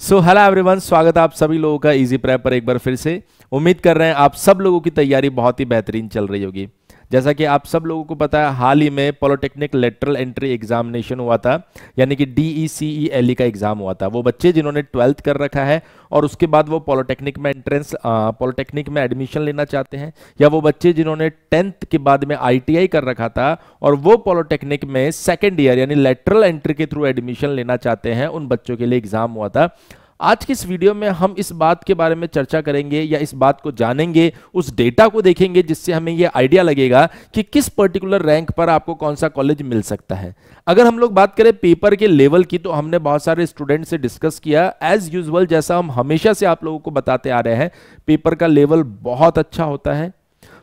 So hello everyone, स्वागत है आप सभी लोगों का इजी प्रेप पर एक बार फिर से। उम्मीद कर रहे हैं आप सब लोगों की तैयारी बहुत ही बेहतरीन चल रही होगी। जैसा कि आप सब लोगों को पता है, हाल ही में पॉलिटेक्निक लेटरल एंट्री एग्जामिनेशन हुआ था, यानी कि DECELE का एग्जाम हुआ था। वो बच्चे जिन्होंने 12th कर रखा है और उसके बाद वो पॉलिटेक्निक में एडमिशन लेना चाहते हैं, या वो बच्चे जिन्होंने 10th के बाद में ITI कर रखा था और वो पॉलिटेक्निक में सेकेंड ईयर यानी लेटरल एंट्री के थ्रू एडमिशन लेना चाहते हैं, उन बच्चों के लिए एग्जाम हुआ था। आज की इस वीडियो में हम इस बात के बारे में चर्चा करेंगे या इस बात को जानेंगे, उस डेटा को देखेंगे जिससे हमें यह आइडिया लगेगा कि किस पर्टिकुलर रैंक पर आपको कौन सा कॉलेज मिल सकता है। अगर हम लोग बात करें पेपर के लेवल की, तो हमने बहुत सारे स्टूडेंट से डिस्कस किया। एज यूजुअल, जैसा हम हमेशा से आप लोगों को बताते आ रहे हैं, पेपर का लेवल बहुत अच्छा होता है,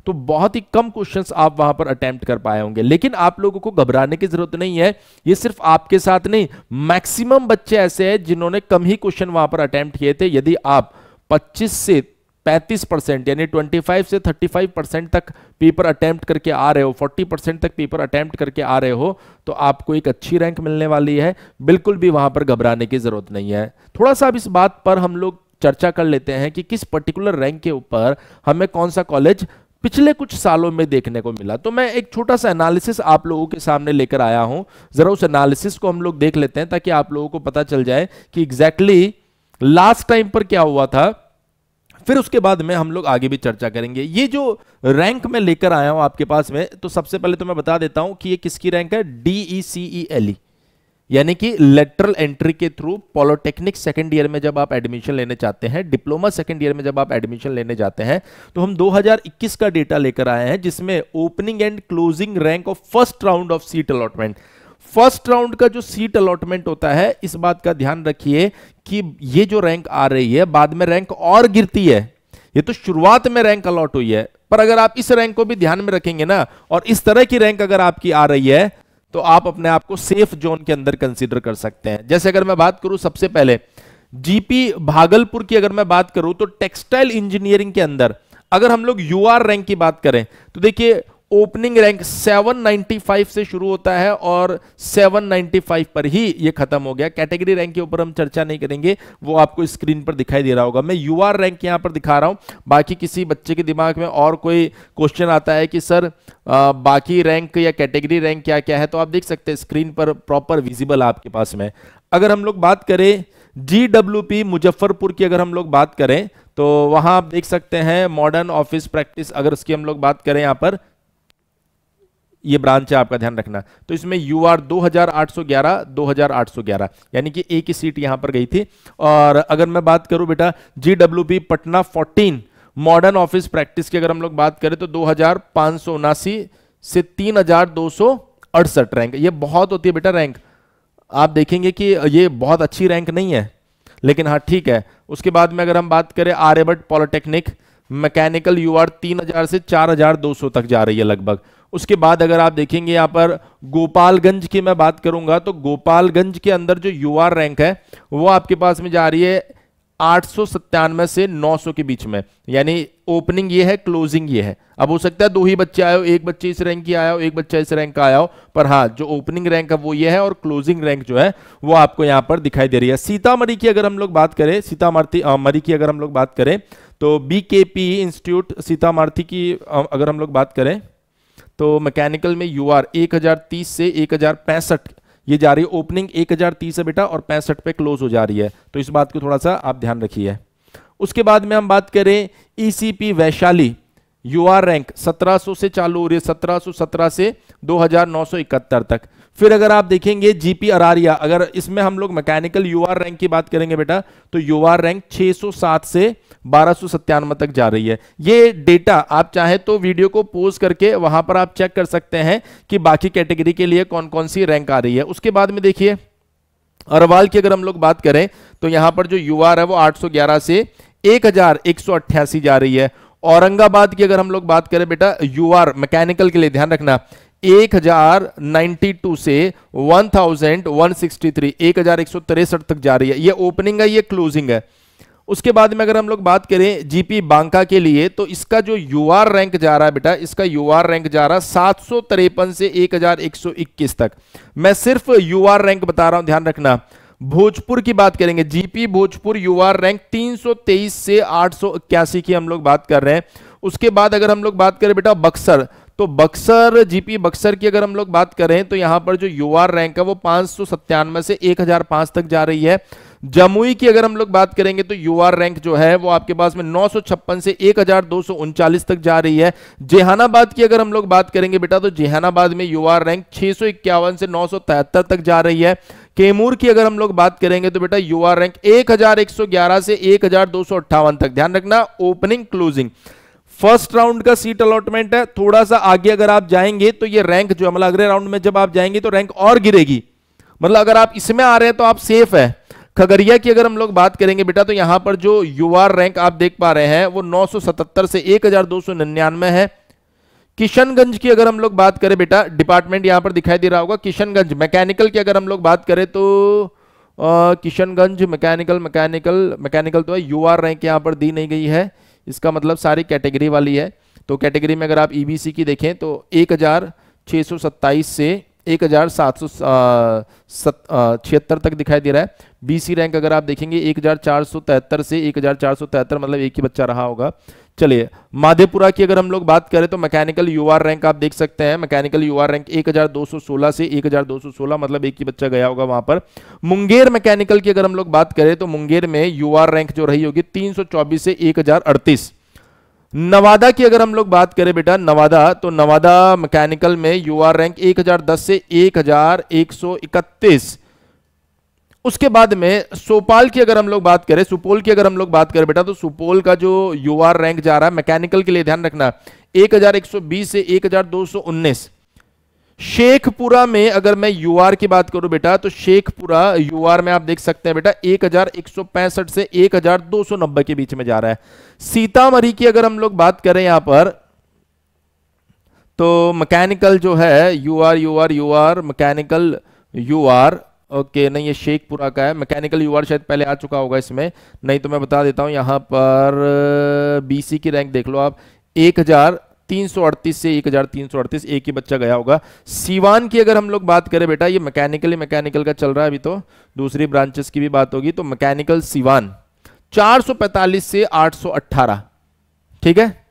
तो बहुत ही कम क्वेश्चंस आप वहां पर अटेम्प्ट कर पाए होंगे। लेकिन आप लोगों को घबराने की जरूरत नहीं है, ये सिर्फ आपके साथ नहीं, मैक्सिमम बच्चे ऐसे हैं जिन्होंने कम ही क्वेश्चन वहां पर अटेम्प्ट किए थे। यदि आप 25 से 35% यानी 25 से 35% तक पेपर अटेम्प्ट करके आ रहे हो, 40% तक पेपर अटेम्प्ट करके आ रहे हो, तो आपको एक अच्छी रैंक मिलने वाली है। बिल्कुल भी वहां पर घबराने की जरूरत नहीं है। थोड़ा सा अब इस बात पर हम लोग चर्चा कर लेते हैं कि किस पर्टिकुलर रैंक के ऊपर हमें कौन सा कॉलेज पिछले कुछ सालों में देखने को मिला। तो मैं एक छोटा सा एनालिसिस आप लोगों के सामने लेकर आया हूं, जरा उस एनालिसिस को हम लोग देख लेते हैं ताकि आप लोगों को पता चल जाए कि एग्जैक्टली लास्ट टाइम पर क्या हुआ था। फिर उसके बाद में हम लोग आगे भी चर्चा करेंगे। ये जो रैंक मैं लेकर आया हूं आपके पास में, तो सबसे पहले तो मैं बता देता हूं कि ये किसकी रैंक है। DECELE यानी कि लेटरल एंट्री के थ्रू पॉलिटेक्निक सेकंड ईयर में जब आप एडमिशन लेने चाहते हैं, डिप्लोमा सेकंड ईयर में जब आप एडमिशन लेने जाते हैं, तो हम 2021 का डेटा लेकर आए हैं, जिसमें opening and closing rank of first round of seat allotment. First round का जो सीट अलॉटमेंट होता है, इस बात का ध्यान रखिए कि ये जो रैंक आ रही है, बाद में रैंक और गिरती है। ये तो शुरुआत में रैंक अलॉट हुई है, पर अगर आप इस रैंक को भी ध्यान में रखेंगे ना, और इस तरह की रैंक अगर आपकी आ रही है, तो आप अपने आप को सेफ जोन के अंदर कंसीडर कर सकते हैं। जैसे अगर मैं बात करूं, सबसे पहले जीपी भागलपुर की अगर मैं बात करूं, तो टेक्सटाइल इंजीनियरिंग के अंदर अगर हम लोग UR रैंक की बात करें, तो देखिए ओपनिंग रैंक 795 से शुरू होता है और 795 पर ही ये खत्म हो गया। कैटेगरी रैंक के ऊपर हम चर्चा नहीं करेंगे, वो आपको स्क्रीन पर दिखाई दे रहा होगा। मैं UR रैंक यहां पर दिखा रहा हूं। बाकी किसी बच्चे के दिमाग में और कोई क्वेश्चन आता है कि सर बाकी रैंक या कैटेगरी रैंक क्या क्या है, तो आप देख सकते हैं स्क्रीन पर प्रॉपर विजिबल आपके पास में। अगर हम लोग बात करें GWP मुजफ्फरपुर की, अगर हम लोग बात करें, तो वहां आप देख सकते हैं मॉडर्न ऑफिस प्रैक्टिस, अगर उसकी हम लोग बात करें, यहां पर ये ब्रांच है, आपका ध्यान रखना। तो इसमें UR 2811 यानी कि एक ही सीट यहां पर गई थी। और अगर मैं बात करूं बेटा GWP Patna 14 modern office practice की अगर हम लोग बात करें, तो 2579 से 3268 रैंक। ये बहुत होती है बेटा रैंक, आप देखेंगे कि ये बहुत अच्छी रैंक नहीं है, लेकिन हाँ ठीक है। उसके बाद में अगर हम बात करें आर्यभट्ट पॉलिटेक्निक मैकेनिकल, UR 3000 से 4200 तक जा रही है लगभग। उसके बाद अगर आप देखेंगे यहां पर गोपालगंज की मैं बात करूंगा, तो गोपालगंज के अंदर जो UR रैंक है वो आपके पास में जा रही है 897 से 900 के बीच में, यानी ओपनिंग ये है, क्लोजिंग ये है। अब हो सकता है दो ही बच्चे आए हो, एक बच्चे इस रैंक की आया हो, एक बच्चा इस रैंक का आया हो, पर हाँ जो ओपनिंग रैंक है वो ये है और क्लोजिंग रैंक जो है वो आपको यहां पर दिखाई दे रही है। सीतामढ़ी की अगर हम लोग बात करें, सीतामढ़ी की अगर हम लोग बात करें, तो BKP इंस्टीट्यूट सीतामढ़ी की अगर हम लोग बात करें, तो मैकेनिकल में UR 1030 से 1065 ये जा रही है। ओपनिंग 1030 है बेटा और 65 पे क्लोज हो जा रही है, तो इस बात को थोड़ा सा आप ध्यान रखिए। उसके बाद में हम बात करें ECP वैशाली, UR रैंक 1700 से चालू हो रही है, 1717 से 2971 तक। फिर अगर आप देखेंगे GP अरारिया, अगर इसमें हम लोग मैकेनिकल UR रैंक की बात करेंगे बेटा, तो UR रैंक 607 से 1297 तक जा रही है। ये डेटा आप चाहे तो वीडियो को पॉज करके वहां पर आप चेक कर सकते हैं कि बाकी कैटेगरी के लिए कौन कौन सी रैंक आ रही है। उसके बाद में देखिए अरवाल की अगर हम लोग बात करें, तो यहां पर जो UR है वो 811 से 1188 जा रही है। औरंगाबाद की अगर हम लोग बात करें बेटा, UR मैकेनिकल के लिए ध्यान रखना 1092 से 1163 1163 तक जा रही है। ये ओपनिंग है, ये क्लोजिंग है। उसके बाद में अगर हम लोग बात करें GP बांका के लिए, तो इसका जो UR रैंक जा रहा है बेटा, इसका UR रैंक जा रहा है 753 से 1121 तक। मैं सिर्फ UR रैंक बता रहा हूं, ध्यान रखना। भोजपुर की बात करेंगे, जीपी भोजपुर यूआर रैंक 323 से 881 की हम लोग बात कर रहे हैं। उसके बाद अगर हम लोग बात करें बेटा बक्सर, तो बक्सर जीपी बक्सर की अगर हम लोग बात करें तो यहां पर जो यूआर रैंक है वो 597 से 1005 तक जा रही है। जमुई की अगर हम लोग बात करेंगे तो यूआर रैंक जो है वो आपके पास में 956 से 1239 तक जा रही है। जेहानाबाद की अगर हम लोग बात करेंगे बेटा तो जेहानाबाद में यूआर रैंक 651 से 973 तक जा रही है। कैमूर की अगर हम लोग बात करेंगे तो बेटा यूआर रैंक 1111 से 1258 तक। ध्यान रखना ओपनिंग क्लोजिंग फर्स्ट राउंड का सीट अलॉटमेंट है। थोड़ा सा आगे अगर आप जाएंगे तो ये रैंक जो मतलब अगले राउंड में जब आप जाएंगे तो रैंक और गिरेगी, मतलब अगर आप इसमें आ रहे हैं तो आप सेफ है। खगड़िया की अगर हम लोग बात करेंगे बेटा तो यहां पर जो यूआर रैंक आप देख पा रहे हैं वो 977 से 1299 है। किशनगंज की अगर हम लोग बात करें बेटा, डिपार्टमेंट यहां पर दिखाई दे रहा होगा किशनगंज मैकेनिकल की अगर हम लोग बात करें तो किशनगंज मैकेनिकल तो है, यूआर रैंक यहां पर दी नहीं गई है, इसका मतलब सारी कैटेगरी वाली है। तो कैटेगरी में अगर आप ईबीसी की देखें तो 1627 से 1776 तक दिखाई दे रहा है। बीसी रैंक अगर आप देखेंगे 1473 से 1473, मतलब एक ही बच्चा रहा होगा। चलिए माधेपुरा की अगर हम लोग बात करें तो मैकेनिकल यूआर रैंक आप देख सकते हैं, मैकेनिकल यूआर रैंक 1216 से 1216, मतलब एक ही बच्चा गया होगा वहां पर। मुंगेर मैकेनिकल की अगर हम लोग बात करें तो मुंगेर में यूआर रैंक जो रही होगी 324 से 1038। नवादा की अगर हम लोग बात करें बेटा नवादा, तो नवादा मैकेनिकल में यूआर रैंक 1010 से 1131। उसके बाद में सोपाल की अगर हम लोग बात करें, सुपौल की अगर हम लोग बात करें बेटा तो सुपौल का जो यूआर रैंक जा रहा है मैकेनिकल के लिए ध्यान रखना 1120 से 1219। शेखपुरा में अगर मैं यूआर की बात करूं बेटा तो शेखपुरा यूआर में आप देख सकते हैं बेटा 1165 से 1290 के बीच में जा रहा है। सीतामढ़ी की अगर हम लोग बात करें यहां पर तो मैकेनिकल जो है यूआर मैकेनिकल यूआर, ओके नहीं ये शेखपुरा का है, मैकेनिकल यूआर शायद पहले आ चुका होगा इसमें, नहीं तो मैं बता देता हूं यहां पर बीसी की रैंक देख लो आप 1338 से 1338, एक ही बच्चा गया होगा। सीवान की अगर हम लोग बात करें बेटा, ये मैकेनिकल का चल रहा है, अभी तो दूसरी ब्रांचेस की भी बात होगी, तो मैकेनिकल सीवान 445 से 818, ठीक है।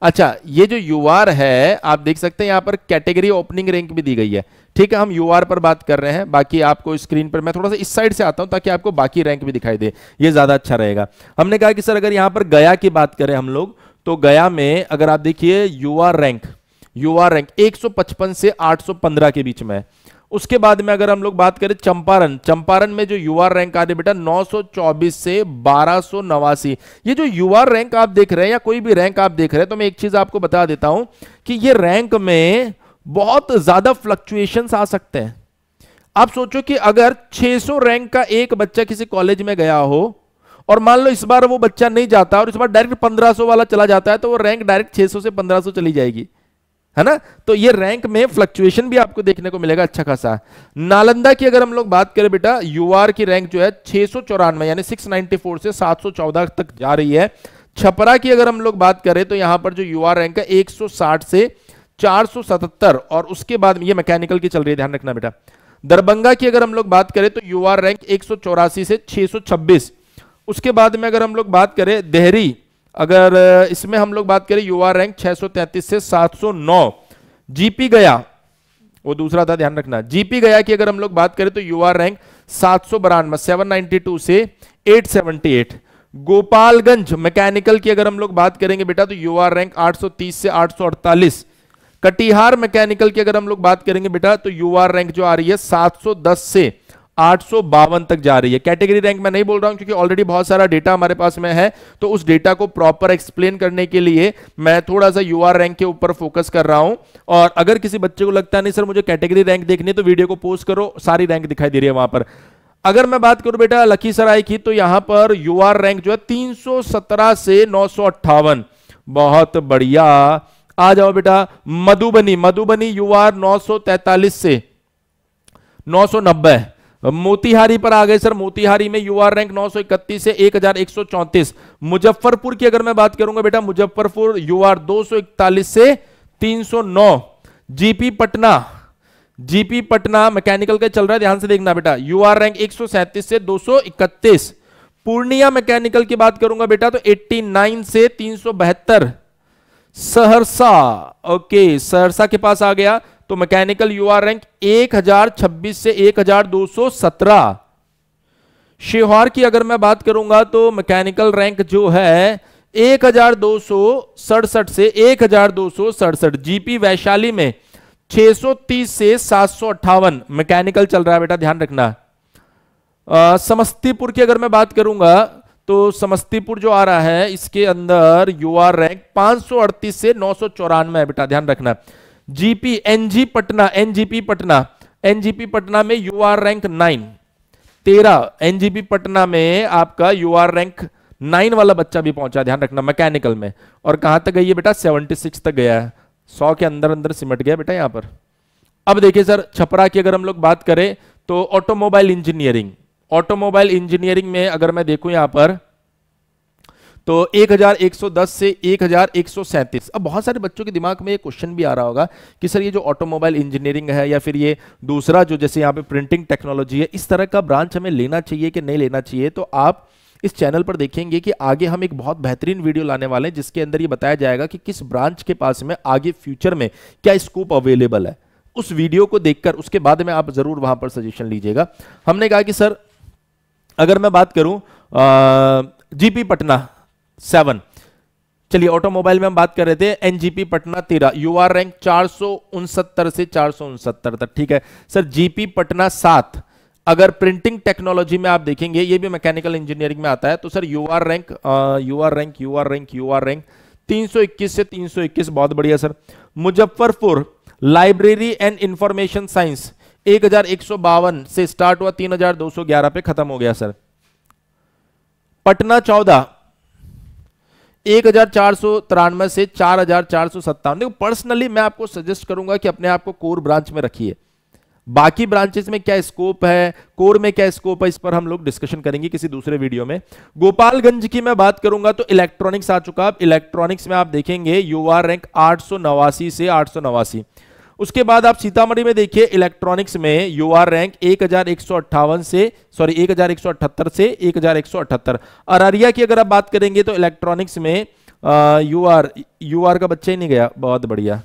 अच्छा ये जो यूआर है आप देख सकते हैं यहां पर कैटेगरी ओपनिंग रैंक भी दी गई है, ठीक है। हम यूआर पर बात कर रहे हैं, बाकी आपको स्क्रीन पर मैं थोड़ा सा इस साइड से आता हूं ताकि आपको बाकी रैंक भी दिखाई दे, ये ज्यादा अच्छा रहेगा। हमने कहा कि सर अगर यहां पर गया की बात करें हम लोग तो गया में अगर आप देखिए यूआर रैंक 155 से 815 के बीच में है। उसके बाद में अगर हम लोग बात करें चंपारण में जो यूआर रैंक आ रही है बेटा 924 से 1289। ये जो यूआर रैंक आप देख रहे हैं या कोई भी रैंक आप देख रहे हैं तो मैं एक चीज आपको बता देता हूं कि ये रैंक में बहुत ज्यादा फ्लक्चुएशंस आ सकते हैं। आप सोचो कि अगर 600 रैंक का एक बच्चा किसी कॉलेज में गया हो और मान लो इस बार वो बच्चा नहीं जाता और इस बार डायरेक्ट 1500 वाला चला जाता है तो वो रैंक डायरेक्ट 600 से 1500 चली जाएगी, है ना। तो ये रैंक में फ्लक्चुएशन भी आपको देखने को मिलेगा अच्छा खासा। नालंदा की अगर हम लोग बात करें बेटा यूआर की रैंक जो है 694 यानी 694 से 714 तक जा रही है। छपरा की अगर हम लोग बात करें तो यहां पर जो यूआर रैंक है 160 से 477 और उसके बाद ये मैकेनिकल की चल रही है, ध्यान रखना बेटा। दरभंगा की अगर हम लोग बात करें तो यूआर रैंक 184 से 626। उसके बाद में अगर हम लोग बात करें देहरी, अगर इसमें हम लोग बात करें यूआर रैंक 633 से 709। जीपी गया वो दूसरा था, ध्यान रखना। जीपी गया की अगर हम लोग बात करें तो यूआर रैंक 792 से 878। गोपालगंज मैकेनिकल की अगर हम लोग बात करेंगे बेटा तो यूआर रैंक 830 से 848। कटिहार मैकेनिकल की अगर हम लोग बात करेंगे बेटा तो यूआर रैंक जो आ रही है 710 से 852 तक जा रही है। कैटेगरी रैंक मैं नहीं बोल रहा हूं क्योंकि ऑलरेडी बहुत सारा डेटा हमारे पास में है, तो उस डेटा को प्रॉपर एक्सप्लेन करने के लिए मैं थोड़ा सा यूआर रैंक के ऊपर फोकस कर रहा हूं। और अगर किसी बच्चे को लगता नहीं सर मुझे कैटेगरी रैंक देखनी है तो वीडियो को पोस्ट करो, सारी रैंक दिखाई दे रही है वहां पर। अगर मैं बात करूं बेटा लखीसराय की तो यहां पर यूआर रैंक जो है 317 से 958, बहुत बढ़िया। आ जाओ बेटा मधुबनी यूआर 943 से 990। मोतिहारी पर आ गए सर, मोतिहारी में यूआर रैंक 931 से 1134। मुजफ्फरपुर की अगर मैं बात करूंगा बेटा मुजफ्फरपुर यूआर 241 से 309। जीपी जीपी पटना मैकेनिकल का चल रहा है, ध्यान से देखना बेटा, यूआर रैंक 137 से 231। पूर्णिया मैकेनिकल की बात करूंगा बेटा तो 89 से 372। सहरसा, ओके सहरसा के पास आ गया तो मैकेनिकल यूआर रैंक 1026 से 1217। शिवहर की अगर मैं बात करूंगा तो मैकेनिकल रैंक जो है 1267 से 1267। जीपी वैशाली में 630 से 758 मैकेनिकल चल रहा है बेटा, ध्यान रखना। समस्तीपुर की अगर मैं बात करूंगा तो समस्तीपुर जो आ रहा है इसके अंदर यूआर रैंक 538 से 994 है बेटा, ध्यान रखना। GP NG Patna, NGP Patna में यूआर रैंक 13। एनजीपी पटना में आपका यूआर रैंक 9 वाला बच्चा भी पहुंचा, ध्यान रखना, मैकेनिकल में। और कहां तक गई है बेटा, 76 तक गया है, 100 के अंदर अंदर सिमट गया बेटा यहां पर। अब देखिए सर, छपरा की अगर हम लोग बात करें तो ऑटोमोबाइल इंजीनियरिंग में अगर मैं देखूं यहां पर तो 1110 से 1137। अब बहुत सारे बच्चों के दिमाग में ये क्वेश्चन भी आ रहा होगा कि सर ये जो ऑटोमोबाइल इंजीनियरिंग है या फिर ये दूसरा जो जैसे यहाँ पे प्रिंटिंग टेक्नोलॉजी है, इस तरह का ब्रांच हमें लेना चाहिए कि नहीं लेना चाहिए। तो आप इस चैनल पर देखेंगे कि आगे हम एक बहुत बेहतरीन वीडियो लाने वाले हैं जिसके अंदर ये बताया जाएगा कि किस ब्रांच के पास में आगे फ्यूचर में क्या स्कोप अवेलेबल है। उस वीडियो को देखकर उसके बाद में आप जरूर वहां पर सजेशन लीजिएगा। हमने कहा कि सर अगर मैं बात करूं जीपी पटना 7, चलिए ऑटोमोबाइल में हम बात कर रहे थे, एनजीपी पटना 13, यूआर रैंक 469 से 469 तक, ठीक है सर। जीपी पटना 7, अगर प्रिंटिंग टेक्नोलॉजी में आप देखेंगे, ये भी मैकेनिकल इंजीनियरिंग में आता है, तो सर यूआर रैंक 321 से 321, बहुत बढ़िया sir. Muzaffarpur library and information science 1152 से स्टार्ट हुआ, 3211 पे खत्म हो गया सर। पटना 14 1493 से 4457। देखो पर्सनली मैं आपको सजेस्ट करूंगा कि अपने आप को कोर ब्रांच में रखिए। बाकी ब्रांचेस में क्या स्कोप है, कोर में क्या स्कोप है, इस पर हम लोग डिस्कशन करेंगे किसी दूसरे वीडियो में। गोपालगंज की मैं बात करूंगा तो इलेक्ट्रॉनिक्स आ चुका। इलेक्ट्रॉनिक्स में आप देखेंगे यूआर रैंक 889 से 889। उसके बाद आप सीतामढ़ी में देखिए, इलेक्ट्रॉनिक्स में यूआर रैंक 1178 से 1178। अररिया की अगर आप बात करेंगे तो इलेक्ट्रॉनिक्स में यूआर का बच्चा ही नहीं गया, बहुत बढ़िया।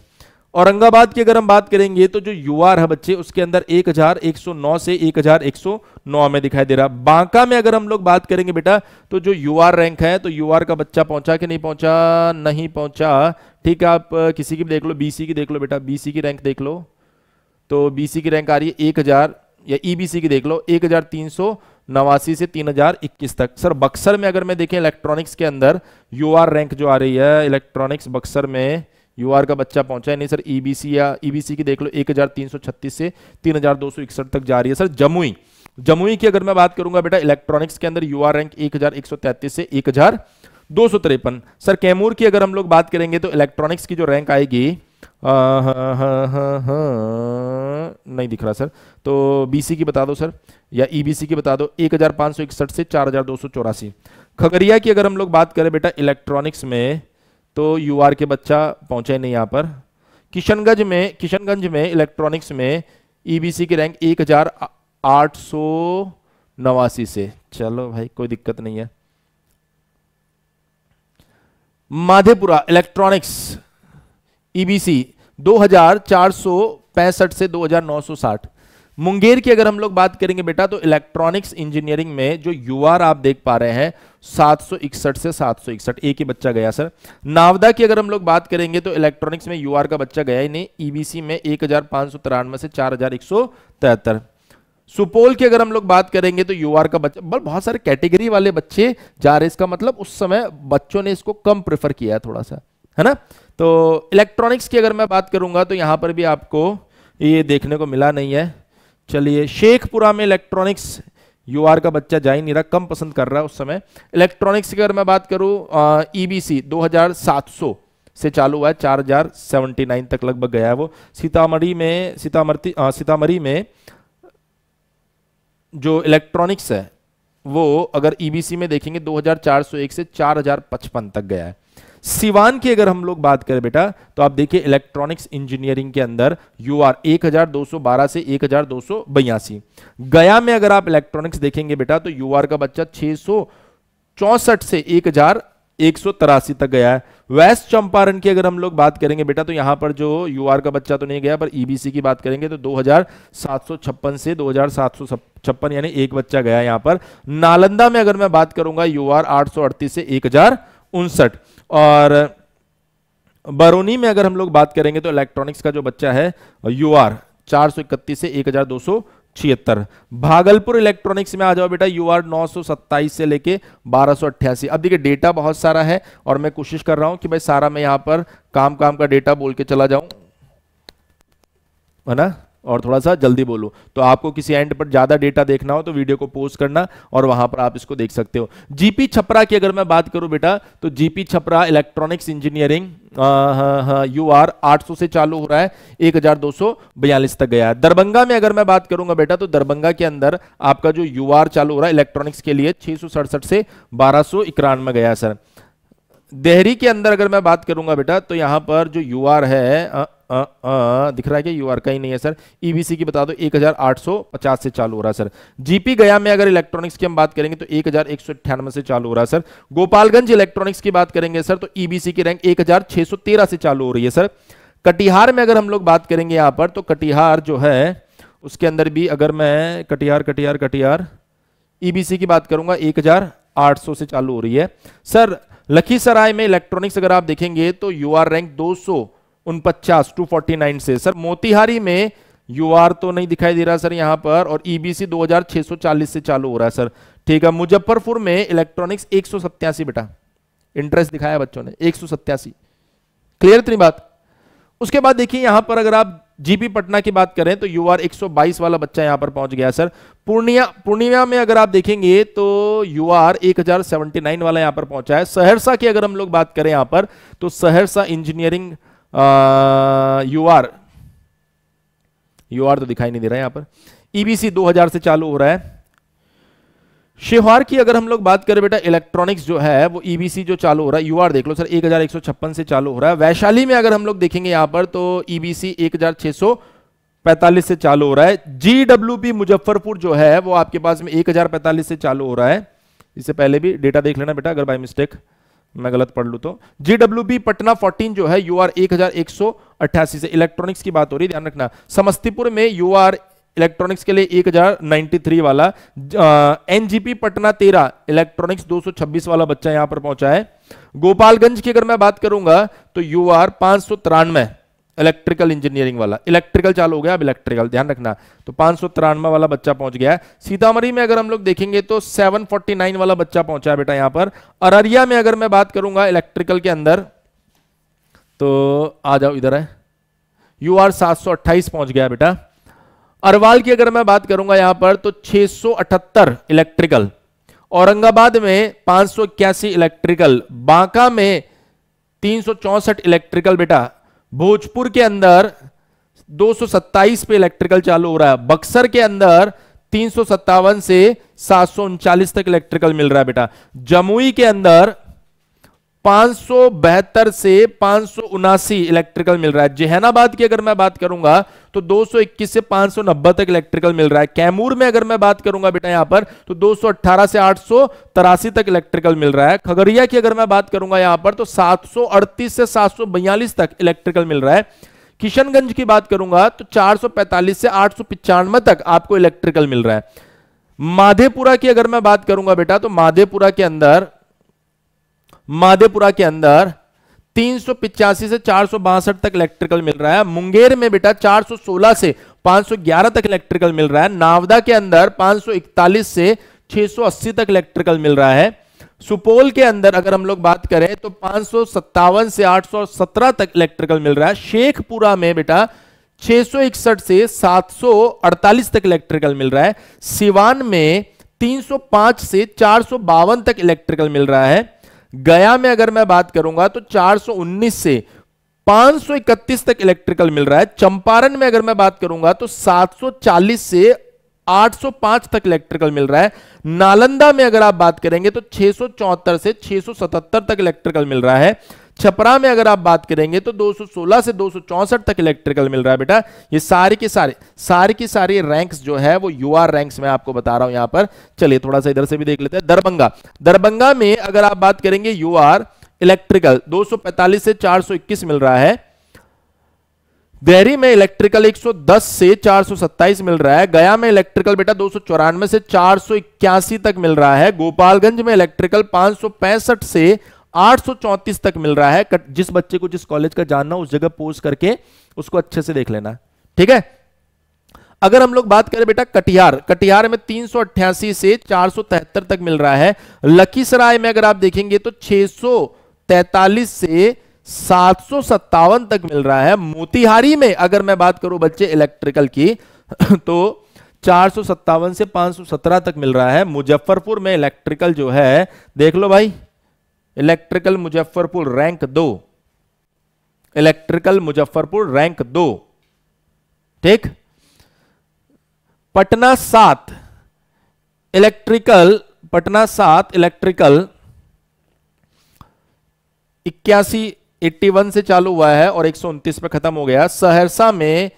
औरंगाबाद की अगर हम बात करेंगे तो जो यूआर है बच्चे उसके अंदर 1109 से 1109 में दिखाई दे रहा। बांका में अगर हम लोग बात करेंगे बेटा तो जो यूआर रैंक है तो यूआर का बच्चा पहुंचा कि नहीं पहुंचा, नहीं पहुंचा, ठीक है। आप किसी की भी देख लो, बीसी की देख लो बेटा, बीसी की रैंक देख लो तो बीसी की रैंक आ रही है 1000, या ईबीसी की देख लो 1389 से 3021 तक। सर बक्सर में अगर मैं देखें इलेक्ट्रॉनिक्स के अंदर यूआर रैंक जो आ रही है, इलेक्ट्रॉनिक्स बक्सर में यूआर का बच्चा पहुंचा है नहीं सर। ईबीसी या ईबीसी की देख लो 1336 से 3261 तक जा रही है सर। जमुई की अगर मैं बात करूंगा बेटा इलेक्ट्रॉनिक्स के अंदर यूआर रैंक 1133 से 1253। सर कैमूर की अगर हम लोग बात करेंगे तो इलेक्ट्रॉनिक्स की जो रैंक आएगी नहीं दिख रहा सर, तो बीसी की बता दो सर, या ईबीसी की बता दो 1561 से 4284। खगड़िया की अगर हम लोग बात करें बेटा इलेक्ट्रॉनिक्स में तो यूआर के बच्चा पहुंचे नहीं यहां पर। किशनगंज में इलेक्ट्रॉनिक्स में ईबीसी की रैंक 1889 से, चलो भाई कोई दिक्कत नहीं है। माधेपुरा इलेक्ट्रॉनिक्स ईबीसी 2465 से 2960। मुंगेर की अगर हम लोग बात करेंगे बेटा तो इलेक्ट्रॉनिक्स इंजीनियरिंग में जो यूआर आप देख पा रहे हैं 761 से 761, एक ही बच्चा गया सर। नावदा की अगर हम लोग बात करेंगे तो इलेक्ट्रॉनिक्स में यूआर का बच्चा गया ही नहीं, ईबीसी में 1593 से 4173। सुपौल की अगर हम लोग बात करेंगे तो यूआर का बच्चा, बहुत सारे कैटेगरी वाले बच्चे जा रहे, इसका मतलब उस समय बच्चों ने इसको कम प्रेफर किया है थोड़ा सा, है ना। तो इलेक्ट्रॉनिक्स की अगर मैं बात करूंगा तो यहां पर भी आपको ये देखने को मिला नहीं है। चलिए शेखपुरा में इलेक्ट्रॉनिक्स यूआर का बच्चा जा ही नहीं रहा, कम पसंद कर रहा है उस समय। इलेक्ट्रॉनिक्स की अगर मैं बात करूं ईबीसी 2700 से चालू हुआ है, 4079 तक लगभग गया है वो। सीतामढ़ी में जो इलेक्ट्रॉनिक्स है वो अगर ईबीसी में देखेंगे 2401 से 4055 तक गया है। सिवान की अगर हम लोग बात करें बेटा तो आप देखिए इलेक्ट्रॉनिक्स इंजीनियरिंग के अंदर यूआर 1212 से 1282। गया में अगर आप इलेक्ट्रॉनिक्स देखेंगे बेटा तो यूआर का बच्चा 664 से 1183 तक गया है। वेस्ट चंपारण की अगर हम लोग बात करेंगे बेटा तो यहां पर जो यूआर का बच्चा तो नहीं गया, पर ईबीसी की बात करेंगे तो 2756 से 2756 यानी एक बच्चा गया यहां पर। नालंदा में अगर मैं बात करूंगा यूआर 838 से 1059। और बरौनी में अगर हम लोग बात करेंगे तो इलेक्ट्रॉनिक्स का जो बच्चा है यूआर 431 से 1276। भागलपुर इलेक्ट्रॉनिक्स में आ जाओ बेटा, यूआर 927 से लेके 1288। अब देखिए डेटा बहुत सारा है और मैं कोशिश कर रहा हूं कि भाई सारा मैं यहां पर काम का डेटा बोल के चला जाऊं, है ना, और थोड़ा सा जल्दी बोलूं। तो आपको किसी एंड पर ज्यादा डेटा देखना हो तो वीडियो को पोस्ट करना और वहां पर आप इसको देख सकते हो। जीपी छपरा की अगर मैं बात करूं बेटा तो GP Chhapra electronics engineering UR 800 से चालू हो रहा है, 1242 तक गया है। दरभंगा में अगर मैं बात करूंगा बेटा तो दरभंगा के अंदर आपका जो यूआर चालू हो रहा है इलेक्ट्रॉनिक्स के लिए 667 से 1291 गया है सर। देहरी के अंदर अगर मैं बात करूंगा बेटा तो यहां पर जो यूआर है दिख रहा है कि यूआर का ही नहीं है सर, ईबीसी की बता दो 1850 से चालू हो रहा है सर। जीपी गया में अगर इलेक्ट्रॉनिक्स की हम बात करेंगे तो 1198 से चालू हो रहा है सर। गोपालगंज इलेक्ट्रॉनिक्स की बात करेंगे सर तो ईबीसी की रैंक 1613 से चालू हो रही है सर। कटिहार में अगर हम लोग बात करेंगे यहां पर तो कटिहार जो है उसके अंदर भी अगर मैं कटिहार ईबीसी की बात करूंगा 1800 से चालू हो रही है सर। लखीसराय में इलेक्ट्रॉनिक्स अगर आप देखेंगे तो यूआर रैंक 249 से सर। मोतिहारी में यूआर तो नहीं दिखाई दे रहा सर यहां पर, और ईबीसी 2640 से चालू हो रहा है सर। ठीक है, मुजफ्फरपुर में इलेक्ट्रॉनिक्स 187 बेटा, इंटरेस्ट दिखाया बच्चों ने 187। क्लियर इतनी बात। उसके बाद देखिए यहां पर अगर आप जीपी पटना की बात करें तो यूआर 122 वाला बच्चा यहां पर पहुंच गया सर। पूर्णिया में अगर आप देखेंगे तो यूआर 1079 वाला यहां पर पहुंचा है। सहरसा की अगर हम लोग बात करें यहां पर तो सहरसा इंजीनियरिंग यूआर तो दिखाई नहीं दे रहा है यहां पर, ईबीसी 2000 से चालू हो रहा है। शिवहर की अगर हम लोग बात करें बेटा इलेक्ट्रॉनिक्स जो है वो ईबीसी जो चालू हो रहा है यूआर देख लो सर 1156 से चालू हो रहा है। वैशाली में अगर हम लोग देखेंगे यहां पर तो ईबीसी 1645 से चालू हो रहा है। जीडब्ल्यूपी मुजफ्फरपुर जो है वो आपके पास में 1045 से चालू हो रहा है। इससे पहले भी डेटा देख लेना बेटा अगर बाय मिस्टेक मैं गलत पढ़ लूं तो। जीडब्ल्यूबी पटना 14 जो है यूआर 1188 से, इलेक्ट्रॉनिक्स की बात हो रही है ध्यान रखना। समस्तीपुर में यूआर इलेक्ट्रॉनिक्स के लिए 1093 वाला। एनजीपी पटना 13 इलेक्ट्रॉनिक्स 226 वाला बच्चा यहां पर पहुंचा है। गोपालगंज की अगर मैं बात करूंगा तो यूआर 593 इलेक्ट्रिकल इंजीनियरिंग वाला, इलेक्ट्रिकल चालू हो गया अब इलेक्ट्रिकल ध्यान रखना, तो 593 वाला बच्चा पहुंच गया है। सीतामढ़ी में अगर हम लोग देखेंगे तो 749 वाला बच्चा पहुंचा है बेटा यहां पर। अररिया में अगर मैं बात करूंगा इलेक्ट्रिकल के अंदर तो आ जाओ इधर है, यूआर 728 पहुंच गया बेटा। अरवाल की अगर मैं बात करूंगा यहां पर तो 678 इलेक्ट्रिकल। औरंगाबाद में 581 इलेक्ट्रिकल। बांका में 364 इलेक्ट्रिकल बेटा। भोजपुर के अंदर 227 पे इलेक्ट्रिकल चालू हो रहा है। बक्सर के अंदर 357 से 739 तक इलेक्ट्रिकल मिल रहा है बेटा। जमुई के अंदर 572 से 579 इलेक्ट्रिकल मिल रहा है। जहानाबाद की अगर मैं बात करूंगा तो 221 से 590 तक इलेक्ट्रिकल मिल रहा है। कैमूर में अगर मैं बात करूंगा बेटा यहां पर तो 218 से 883 तक इलेक्ट्रिकल मिल रहा है। खगड़िया की अगर मैं बात करूंगा यहां पर तो 738 से 742 तक इलेक्ट्रिकल मिल रहा है। किशनगंज की बात करूंगा तो 445 से 895 तक आपको इलेक्ट्रिकल मिल रहा है। माधेपुरा की अगर मैं बात करूंगा बेटा तो माधेपुरा के अंदर 385 से 462 तक इलेक्ट्रिकल मिल रहा है। मुंगेर में बेटा 416 से 511 तक इलेक्ट्रिकल मिल रहा है। नावदा के अंदर 541 से 680 तक इलेक्ट्रिकल मिल रहा है। सुपौल के अंदर अगर हम लोग बात करें तो 557 से 817 तक इलेक्ट्रिकल मिल रहा है। शेखपुरा में बेटा 661 से 748 तक इलेक्ट्रिकल मिल रहा है। सिवान में 305 से 452 तक इलेक्ट्रिकल मिल रहा है। गया में अगर मैं बात करूंगा तो 419 से 531 तक इलेक्ट्रिकल मिल रहा है। चंपारण में अगर मैं बात करूंगा तो 740 से 805 तक इलेक्ट्रिकल मिल रहा है। नालंदा में अगर आप बात करेंगे तो 674 से 677 तक इलेक्ट्रिकल मिल रहा है। छपरा में अगर आप बात करेंगे तो 216 से 264 तक इलेक्ट्रिकल मिल रहा है बेटा। ये सारे की सारी रैंक्स जो है वो यूआर रैंक्स में आपको बता रहा हूं यहां पर। चलिए थोड़ा सा इधर से भी देख लेते हैं। दरभंगा में अगर आप बात करेंगे यूआर इलेक्ट्रिकल 245 से 421 मिल रहा है। देहरी में इलेक्ट्रिकल 110 से 427 मिल रहा है। गया में इलेक्ट्रिकल बेटा 294 से 481 तक मिल रहा है। गोपालगंज में इलेक्ट्रिकल 565 से 834 तक मिल रहा है। जिस बच्चे को जिस कॉलेज का जानना उस जगह पोस्ट करके उसको अच्छे से देख लेना, ठीक है। अगर हम लोग बात करें बेटा कटिहार में 388 से 473 तक मिल रहा है। लखीसराय में अगर आप देखेंगे तो 643 से 757 तक मिल रहा है। मोतिहारी में अगर मैं बात करूं बच्चे इलेक्ट्रिकल की तो 457 से 517 तक मिल रहा है। मुजफ्फरपुर में इलेक्ट्रिकल जो है देख लो भाई, electrical Muzaffarpur rank 2, electrical Muzaffarpur rank 2, ठीक। पटना 7 इलेक्ट्रिकल 81 से चालू हुआ है और 129 पे खत्म हो गया। सहरसा में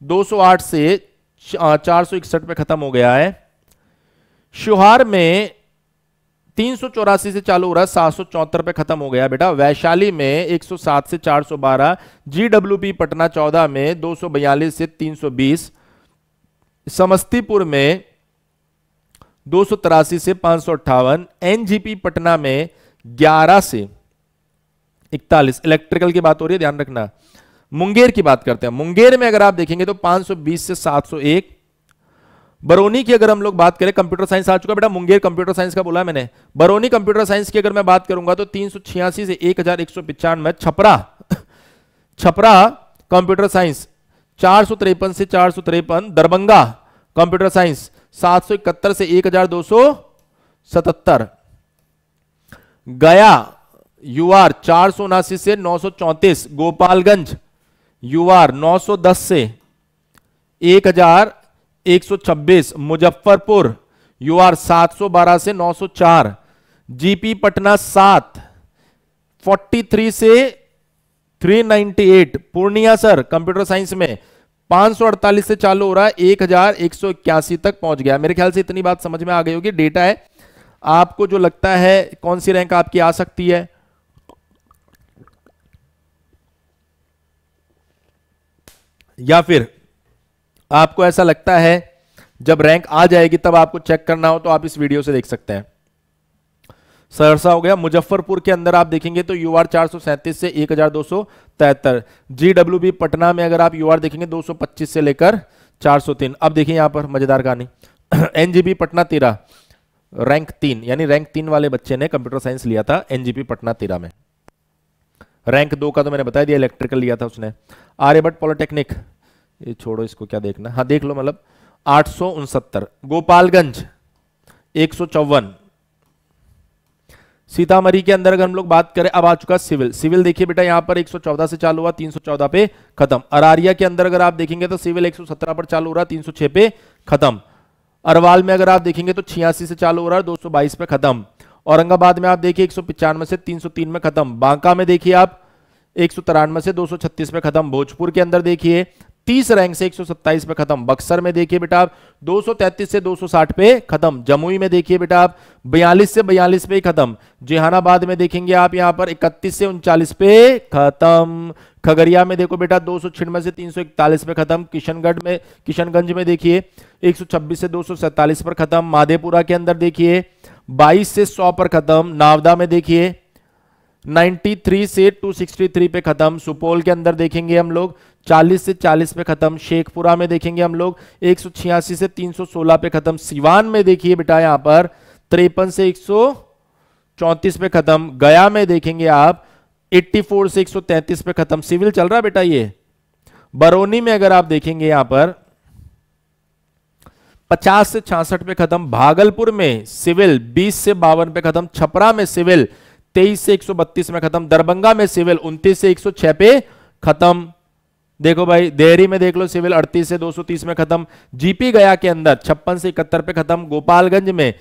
208 से 461 पे खत्म हो गया है। शिवहर में 384 से चालू हो रहा है, 774 पे खत्म हो गया बेटा। वैशाली में 107 से 412। जीडब्ल्यूपी पटना 14 में 242 से 320। समस्तीपुर में 283 से 558। एनजीपी पटना में 11 से 41। इलेक्ट्रिकल की बात हो रही है, ध्यान रखना। मुंगेर की बात करते हैं। मुंगेर में अगर आप देखेंगे तो 520 से 701। बरौनी की अगर हम लोग बात करें, कंप्यूटर साइंस आ चुका बेटा, मुंगेर कंप्यूटर साइंस का बोला है मैंने। बरौनी कंप्यूटर साइंस की अगर मैं बात करूंगा तो 386 से 1195। छपरा कंप्यूटर साइंस 453 से 453। दरभंगा कंप्यूटर साइंस 771 से 1277। गया यूआर 479 से 934। गोपालगंज यूआर 910 से 1126। मुजफ्फरपुर यूआर 712 से 904। जीपी पटना 7 43 से 398। पूर्णिया सर कंप्यूटर साइंस में 548 से चालू हो रहा है, 1181 तक पहुंच गया। मेरे ख्याल से इतनी बात समझ में आ गई होगी। डेटा है, आपको जो लगता है कौन सी रैंक आपकी आ सकती है, या फिर आपको ऐसा लगता है जब रैंक आ जाएगी तब आपको चेक करना हो, तो आप इस वीडियो से देख सकते हैं। सहरसा हो गया। मुजफ्फरपुर के अंदर आप देखेंगे तो यूआर 437 से 1273। जीडब्ल्यूबी पटना में अगर आप यूआर देखेंगे 225 से लेकर 403। अब देखिए यहां पर मजेदार कहानी एनजीपी पटना 13 रैंक 3, यानी रैंक 3 वाले बच्चे ने कंप्यूटर साइंस लिया था एनजीपी पटना 13 में। रैंक 2 का तो मैंने बता दिया, इलेक्ट्रिकल लिया था उसने। आर्यभट्ट पॉलिटेक्निक, ये छोड़ो, इसको क्या देखना, हाँ देख लो, मतलब 869। गोपालगंज 154। सीतामढ़ी के अंदर अगर हम लोग बात करें, अब आ चुका सिविल देखिए बेटा, यहां पर 114 से चालू हुआ, 314 पे खत्म। अरारिया के अंदर अगर आप देखेंगे तो सिविल 117 पर चालू हो रहा, 306 पे खत्म। अरवाल में अगर आप देखेंगे तो 86 से चालू हो रहा है, 222 पे खत्म। औरंगाबाद में आप देखिए 195 से 303 में खत्म। बांका में देखिए आप 193 से 236 पे खत्म। भोजपुर के अंदर देखिए 30 रैंक से 127 पे खत्म। बक्सर में देखिए बेटा आप 233 से 260 पे खत्म। जमुई में देखिए बेटा आप 42 से 42 पे खत्म। जेहानाबाद में देखेंगे आप यहां पर 31 से 39 पे खत्म। खगड़िया में देखो बेटा 296 से 341 पे खत्म। किशनगंज में देखिए 126 से 247 पर खत्म। माधेपुरा के अंदर देखिए 22 से 100 पर खत्म। नावदा में देखिए 93 से 263 पे खत्म। सुपौल के अंदर देखेंगे हम लोग 40 से 40 पे खत्म। शेखपुरा में देखेंगे हम लोग 186 से 316 पे खत्म। सिवान में देखिए बेटा यहां पर 53 से 134 पे खत्म। गया में देखेंगे आप 84 से 133 पे खत्म। सिविल चल रहा है बेटा ये। बरौनी में अगर आप देखेंगे यहां पर 50 से 66 पे खत्म। भागलपुर में सिविल 20 से 52 पे खत्म। छपरा में सिविल 23 से 132 में खत्म। दरभंगा में सिविल 29 से 106 पे खत्म। देखो भाई देहरी में देख लो सिविल 38 से 230 में खत्म। जीपी गया के अंदर 56 से 71 पे खत्म। गोपालगंज में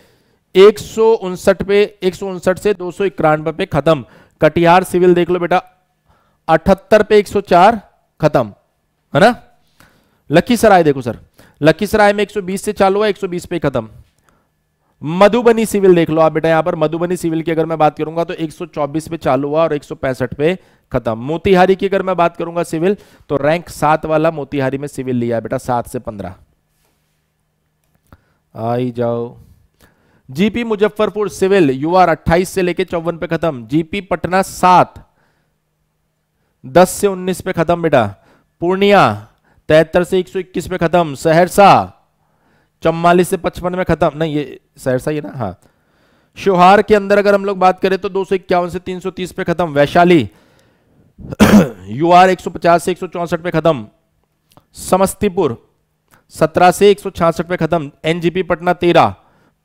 159 से 291 पे खत्म। कटिहार सिविल देख लो बेटा, 78 पे 104 खत्म, है ना। लखीसराय देखो सर, लखीसराय में 120 से चालू है, 120 पे खत्म। मधुबनी सिविल देख लो आप बेटा, यहां पर मधुबनी सिविल की अगर मैं बात करूंगा तो 124 पे चालू हुआ और 165 पे खत्म। मोतिहारी की अगर मैं बात करूंगा सिविल, तो रैंक 7 वाला मोतिहारी में सिविल लिया है बेटा, 7 से 15। आई जाओ। जीपी मुजफ्फरपुर सिविल यूआर 28 से लेके 54 पे खत्म। जीपी पटना 7, 10 से 19 पे खत्म बेटा। पूर्णिया 73 से 121 पे खत्म। सहरसा 44 से 55 में खत्म, नहीं ये सहरसा ही है ना, हाँ। शोहार के अंदर अगर हम लोग बात करें तो 251 से 330 पे खत्म। वैशाली यूआर 150 से 164 पे खत्म। समस्तीपुर 17 से 166 पे खत्म। एनजीपी पटना 13,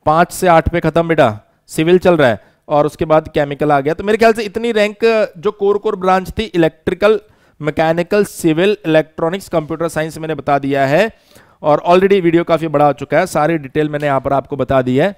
5 से 8 पे खत्म बेटा, सिविल चल रहा है। और उसके बाद केमिकल आ गया। तो मेरे ख्याल से इतनी रैंक जो कोर ब्रांच थी, electrical, mechanical, civil, electronics, computer science मैंने बता दिया है। और ऑलरेडी वीडियो काफी बड़ा हो चुका है, सारी डिटेल मैंने यहां पर आपको बता दी है।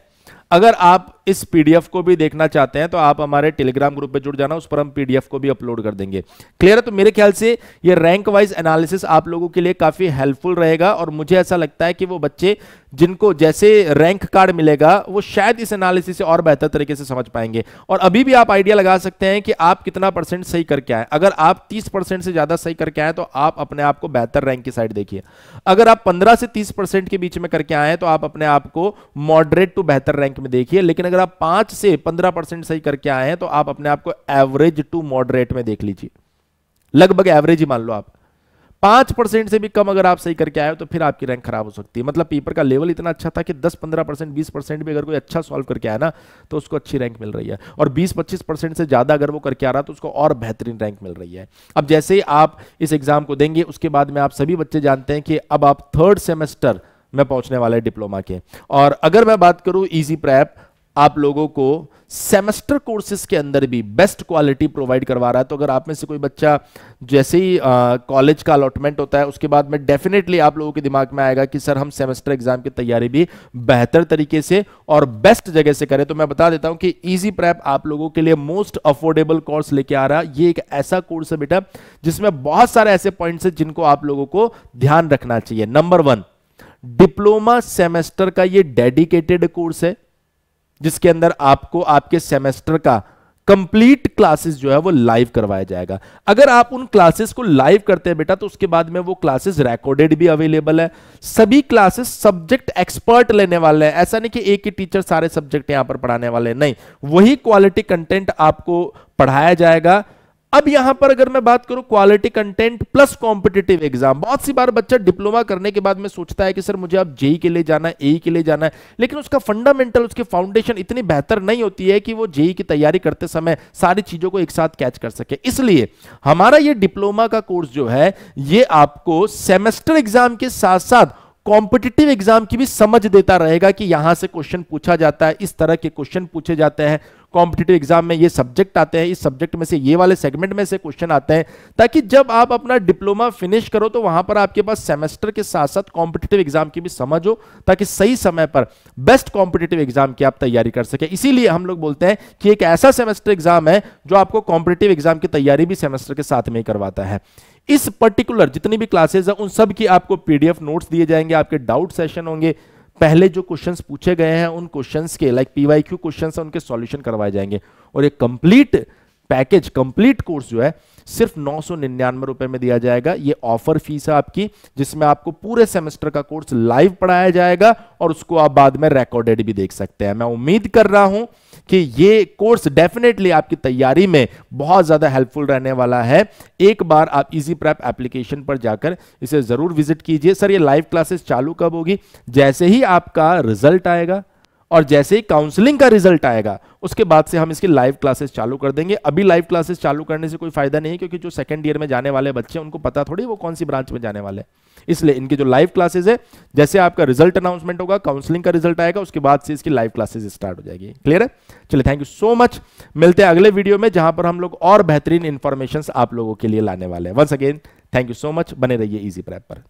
अगर आप इस पीडीएफ को भी देखना चाहते हैं तो आप हमारे टेलीग्राम ग्रुप पे जुड़ जाना, उस पर हम पीडीएफ को भी अपलोड कर देंगे। क्लियर है। तो मेरे ख्याल से ये रैंक वाइज एनालिसिस आप लोगों के लिए काफी हेल्पफुल रहेगा। और मुझे ऐसा लगता है कि वो बच्चे जिनको जैसे रैंक कार्ड मिलेगा वो शायद इस एनालिसिस से और बेहतर तरीके से समझ पाएंगे। और अभी भी आप आइडिया लगा सकते हैं कि आप कितना % सही करके आए। अगर आप 30% से ज्यादा सही करके आए तो आप अपने आप को बेहतर रैंक की साइड देखिए। अगर आप 15 से 30% के बीच में करके आए तो आप अपने आप को मॉडरेट टू बेहतर रैंक में देखिए। लेकिन अगर आप 5 से 15% सही करके आए हैं तो आप अपने आप को एवरेज टू मॉडरेट में देख लीजिए, लगभग एवरेज ही मान लो आप। 5% से भी कम अगर आप सही करके आए हो तो फिर आपकी रैंक खराब हो सकती है। मतलब पेपर का लेवल इतना अच्छा था कि 10-15%, 20% भी अगर कोई अच्छा सॉल्व करके आया ना तो उसको अच्छी रैंक मिल रही है। और 20-25% से ज्यादा अगर वो करके आ रहा तो उसको और बेहतरीन रैंक मिल रही है। अब जैसे ही आप इस एग्जाम को देंगे उसके बाद में आप सभी बच्चे जानते हैं कि अब आप 3rd सेमेस्टर में पहुंचने वाले डिप्लोमा के। और अगर मैं बात करूं इजी प्रेप आप लोगों को सेमेस्टर कोर्सेज के अंदर भी बेस्ट क्वालिटी प्रोवाइड करवा रहा है। तो अगर आप में से कोई बच्चा जैसे ही कॉलेज का अलॉटमेंट होता है उसके बाद में डेफिनेटली आप लोगों के दिमाग में आएगा कि सर हम सेमेस्टर एग्जाम की तैयारी भी बेहतर तरीके से और बेस्ट जगह से करें। तो मैं बता देता हूं कि इजी प्रेप आप लोगों के लिए मोस्ट अफोर्डेबल कोर्स लेके आ रहा है। ये एक ऐसा कोर्स है बेटा जिसमें बहुत सारे ऐसे पॉइंट्स हैं जिनको आप लोगों को ध्यान रखना चाहिए। नंबर 1, डिप्लोमा सेमेस्टर का ये डेडिकेटेड कोर्स है जिसके अंदर आपको आपके सेमेस्टर का कंप्लीट क्लासेस जो है वो लाइव करवाया जाएगा। अगर आप उन क्लासेस को लाइव करते हैं बेटा तो उसके बाद में वो क्लासेस रिकॉर्डेड भी अवेलेबल है। सभी क्लासेस सब्जेक्ट एक्सपर्ट लेने वाले हैं। ऐसा नहीं कि एक ही टीचर सारे सब्जेक्ट यहां पर पढ़ाने वाले, नहीं, वही क्वालिटी कंटेंट आपको पढ़ाया जाएगा। अब यहां पर अगर मैं बात करूं quality content plus competitive exam, बहुत सी बार बच्चा डिप्लोमा करने के बाद में सोचता है कि सर मुझे अब जेई के लिए जाना है, एई के लिए जाना है, लेकिन उसका फंडामेंटल, उसकी फाउंडेशन इतनी बेहतर नहीं होती है कि वो जेई की तैयारी करते समय सारी चीजों को एक साथ कैच कर सके। इसलिए हमारा ये डिप्लोमा का कोर्स जो है ये आपको सेमेस्टर एग्जाम के साथ साथ कॉम्पिटिटिव एग्जाम की भी समझ देता रहेगा कि यहां से क्वेश्चन पूछा जाता है, इस तरह के क्वेश्चन पूछे जाते हैं, कॉम्पिटिटिव एग्जाम में ये सब्जेक्ट आते हैं, इस सब्जेक्ट में से ये वाले सेगमेंट में से क्वेश्चन आते हैं, ताकि जब आप अपना डिप्लोमा फिनिश करो तो वहां पर आपके पास सेमेस्टर के साथ साथ कॉम्पिटिटिव एग्जाम की भी समझ हो, ताकि सही समय पर बेस्ट कॉम्पिटिटिव एग्जाम की आप तैयारी कर सके। इसीलिए हम लोग बोलते हैं कि एक ऐसा सेमेस्टर एग्जाम है जो आपको कॉम्पिटिटिव एग्जाम की तैयारी भी सेमेस्टर के साथ में ही करवाता है। इस पर्टिकुलर जितनी भी क्लासेस है उन सब की आपको पीडीएफ नोट्स दिए जाएंगे, आपके डाउट सेशन होंगे, पहले जो क्वेश्चंस पूछे गए हैं उन क्वेश्चंस के लाइक पीवाईक्यू क्वेश्चंस हैं उनके सॉल्यूशन करवाए जाएंगे। और एक कंप्लीट पैकेज, कंप्लीट कोर्स जो है सिर्फ 999 रुपए में दिया जाएगा। ये ऑफर फीस है आपकी, जिसमें आपको पूरे सेमेस्टर का कोर्स लाइव पढ़ाया जाएगा और उसको आप बाद में रिकॉर्डेड भी देख सकते हैं। मैं उम्मीद कर रहा हूं कि ये कोर्स डेफिनेटली आपकी तैयारी में बहुत ज्यादा हेल्पफुल रहने वाला है। एक बार आप इजी प्रेप एप्लीकेशन पर जाकर इसे जरूर विजिट कीजिए। सर ये लाइव क्लासेस चालू कब होगी? जैसे ही आपका रिजल्ट आएगा और जैसे ही काउंसलिंग का रिजल्ट आएगा उसके बाद से हम इसकी लाइव क्लासेस चालू कर देंगे। अभी लाइव क्लासेस चालू करने से कोई फायदा नहीं है, क्योंकि जो सेकंड ईयर में जाने वाले बच्चे हैं उनको पता थोड़ी वो कौन सी ब्रांच में जाने वाले हैं। इसलिए इनकी जो लाइव क्लासेस है, जैसे आपका रिजल्ट अनाउंसमेंट होगा, काउंसलिंग का रिजल्ट आएगा, उसके बाद से इसकी लाइव क्लासेस स्टार्ट हो जाएगी। क्लियर है? चलिए, थैंक यू सो मच। मिलते हैं अगले वीडियो में जहां पर हम लोग और बेहतरीन इंफॉर्मेशन आप लोगों के लिए लाने वाले हैं। Once again thank you so much. बने रहिए इजी प्रेप पर।